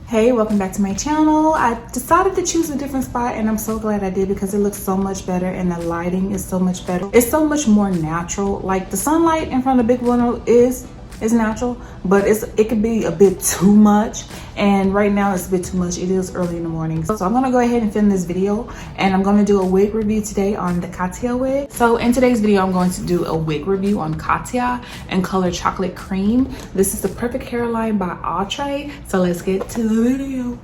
Hey, welcome back to my channel. I decided to choose a different spot and I'm so glad I did because it looks so much better and the lighting is so much better. It's so much more natural. Like the sunlight in front of the big window is natural, but it could be a bit too much, and right now it's a bit too much. It is early in the morning, so I'm gonna go ahead and film this video and I'm gonna do a wig review today on the Katya wig. So in today's video I'm going to do a wig review on Katya in color chocolate cream. This is the perfect hairline by Outre, so let's get to the video.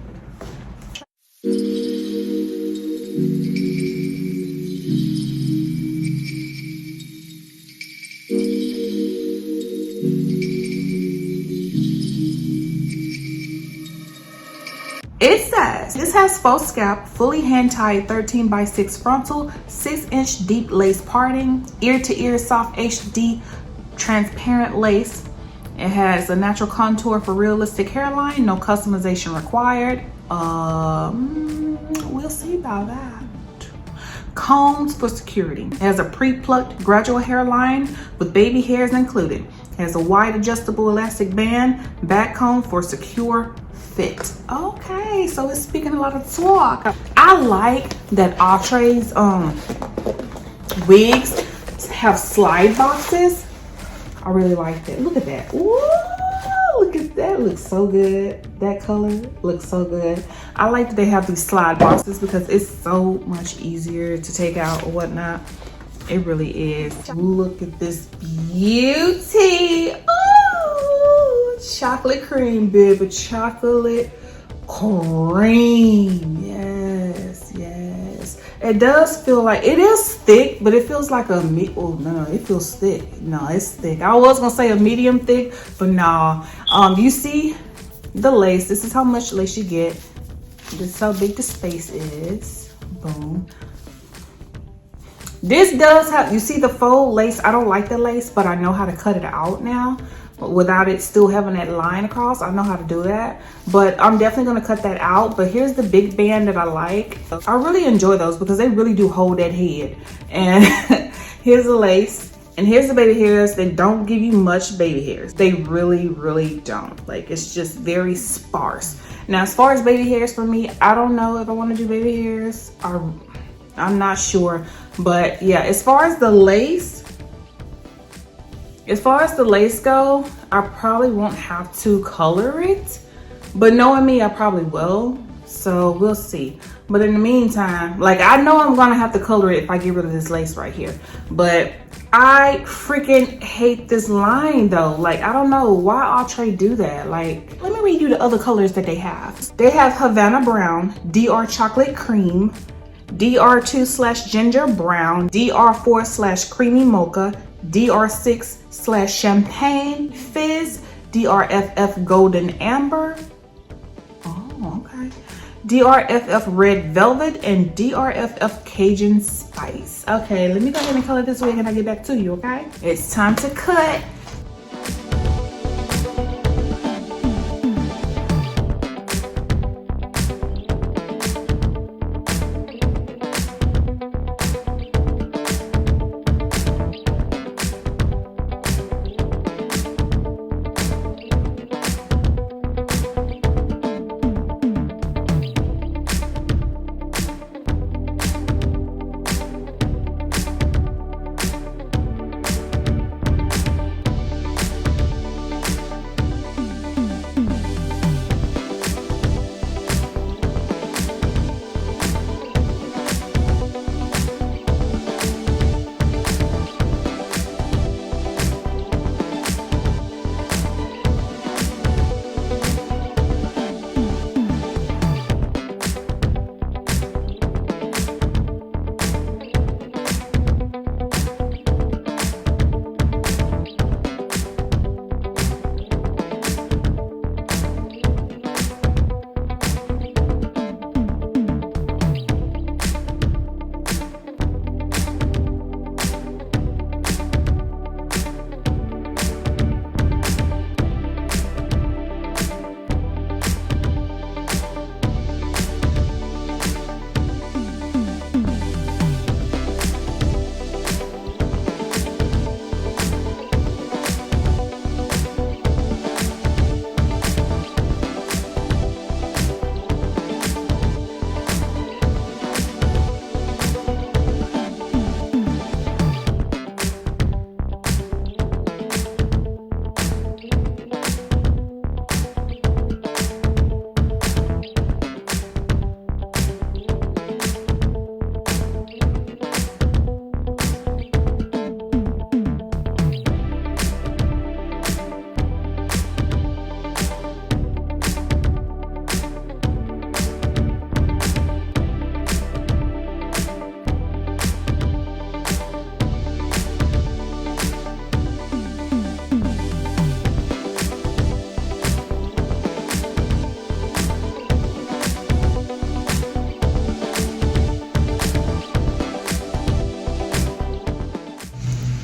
It says, this has faux scalp, fully hand-tied 13x6 frontal, 6-inch deep lace parting, ear-to-ear soft HD transparent lace. It has a natural contour for realistic hairline, no customization required. We'll see about that. Combs for security. It has a pre-plucked gradual hairline with baby hairs included. It has a wide adjustable elastic band, back comb for secure fit. Okay, so it's speaking a lot of talk. I like that Outre's wigs have slide boxes. I really like that. Look at that. Ooh, look at that. Looks so good. That color looks so good. I like that they have these slide boxes because it's so much easier to take out or whatnot. It really is. Look at this beauty. Ooh, chocolate cream, baby. Chocolate cream. Yes, yes. It does feel like, it is thick, but it feels like a it feels thick. No, it's thick. I was gonna say a medium thick, but no. You see the lace. This is how much lace you get. This is how big the space is. Boom. This does have, you see the faux lace. I don't like the lace, but I know how to cut it out now without it still having that line across. I know how to do that, but I'm definitely going to cut that out. But here's the big band that I like. I really enjoy those because they really do hold that head. And here's the lace, and here's the baby hairs. They don't give you much baby hairs. They really, really don't. Like, it's just very sparse. Now, as far as baby hairs for me, I don't know if I want to do baby hairs. I'm not sure, but yeah, as far as the lace go, I probably won't have to color it, but knowing me, I probably will, so we'll see. But in the meantime, like, I know I'm gonna have to color it if I get rid of this lace right here, but I freaking hate this line though. Like, I don't know why Outre do that. Like, let me read you the other colors that they have. They have Havana Brown, DR Chocolate Cream, DR2/Ginger Brown, DR4/Creamy Mocha, DR6/Champagne Fizz, DRFF Golden Amber, oh, okay, DRFF Red Velvet, and DRFF Cajun Spice. Okay, let me go ahead and color this wig and I'll get back to you, okay? It's time to cut.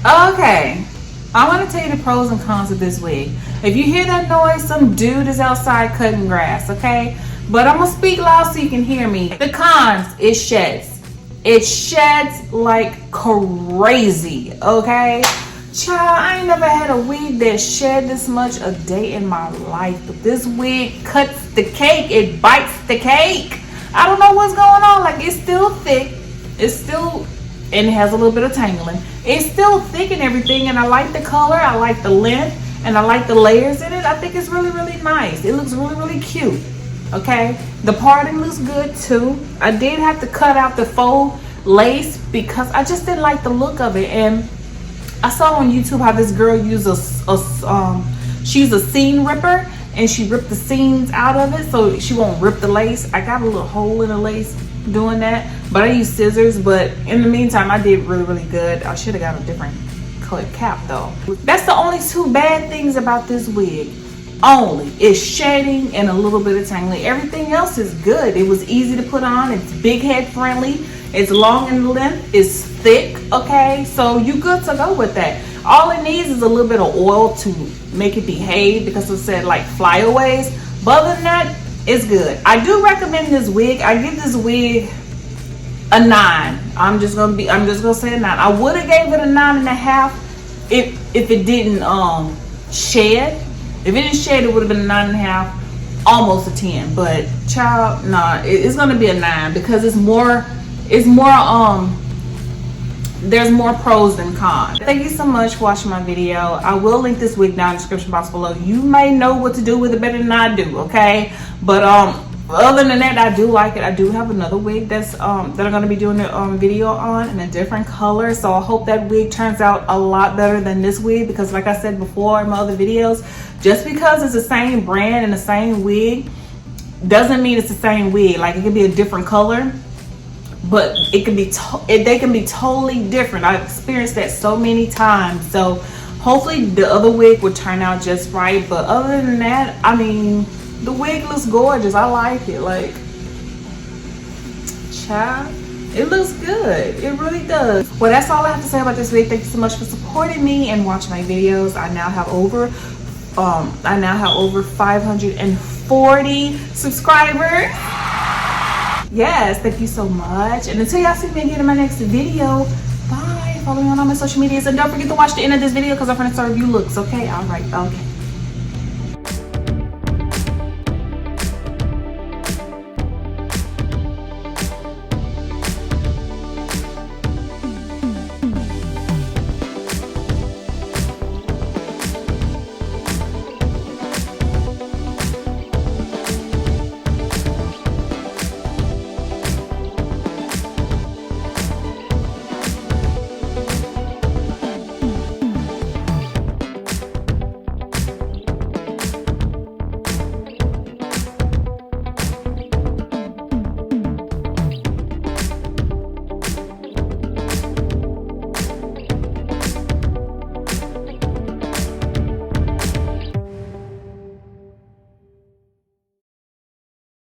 Okay, I want to tell you the pros and cons of this wig. If you hear that noise, some dude is outside cutting grass, okay? But I'm gonna speak loud so you can hear me. The cons, it sheds. It sheds like crazy, okay? Child, I ain't never had a wig that shed this much a day in my life. But this wig cuts the cake, it bites the cake. I don't know what's going on. Like, it's still thick. It's still, and it has a little bit of tangling. It's still thick and everything, and I like the color, I like the length, and I like the layers in it. I think it's really, really nice. It looks really, really cute, okay? The parting looks good too. I did have to cut out the faux lace because I just didn't like the look of it. And I saw on YouTube how this girl used she's a seam ripper, and she ripped the seams out of it so she won't rip the lace. I got a little hole in the lace doing that, but I used scissors. But in the meantime, I did really, really good. I should have got a different colored cap though. That's the only two bad things about this wig. Only it's shading and a little bit of tangling. Everything else is good. It was easy to put on. It's big head friendly. It's long in length. It's thick, okay? So you good to go with that. All it needs is a little bit of oil to make it behave because it said like flyaways. But other than that, it's good. I do recommend this wig. I give this wig a 9. I'm just gonna say a 9. I would have gave it a 9.5 if it didn't shed. If it didn't shed, it would have been a 9.5, almost a 10. But child, nah, it's gonna be a 9 because there's more pros than cons. Thank you so much for watching my video. I will link this wig down in the description box below. You may know what to do with it better than I do, okay? But other than that, I do like it. I do have another wig that I'm going to be doing a video on in a different color. So I hope that wig turns out a lot better than this wig, because like I said before in my other videos, just because it's the same brand and the same wig doesn't mean it's the same wig. Like, it could be a different color, but it can be they can be totally different. I've experienced that so many times. So hopefully the other wig will turn out just right. But other than that, I mean, the wig looks gorgeous. I like it. Like, child, it looks good. It really does. Well, that's all I have to say about this wig. Thank you so much for supporting me and watching my videos. I now have over 540 subscribers. Yes, thank you so much. And until y'all see me again in my next video, bye. Follow me on all my social medias, and don't forget to watch the end of this video because I'm going to serve you looks. Okay, all right, okay.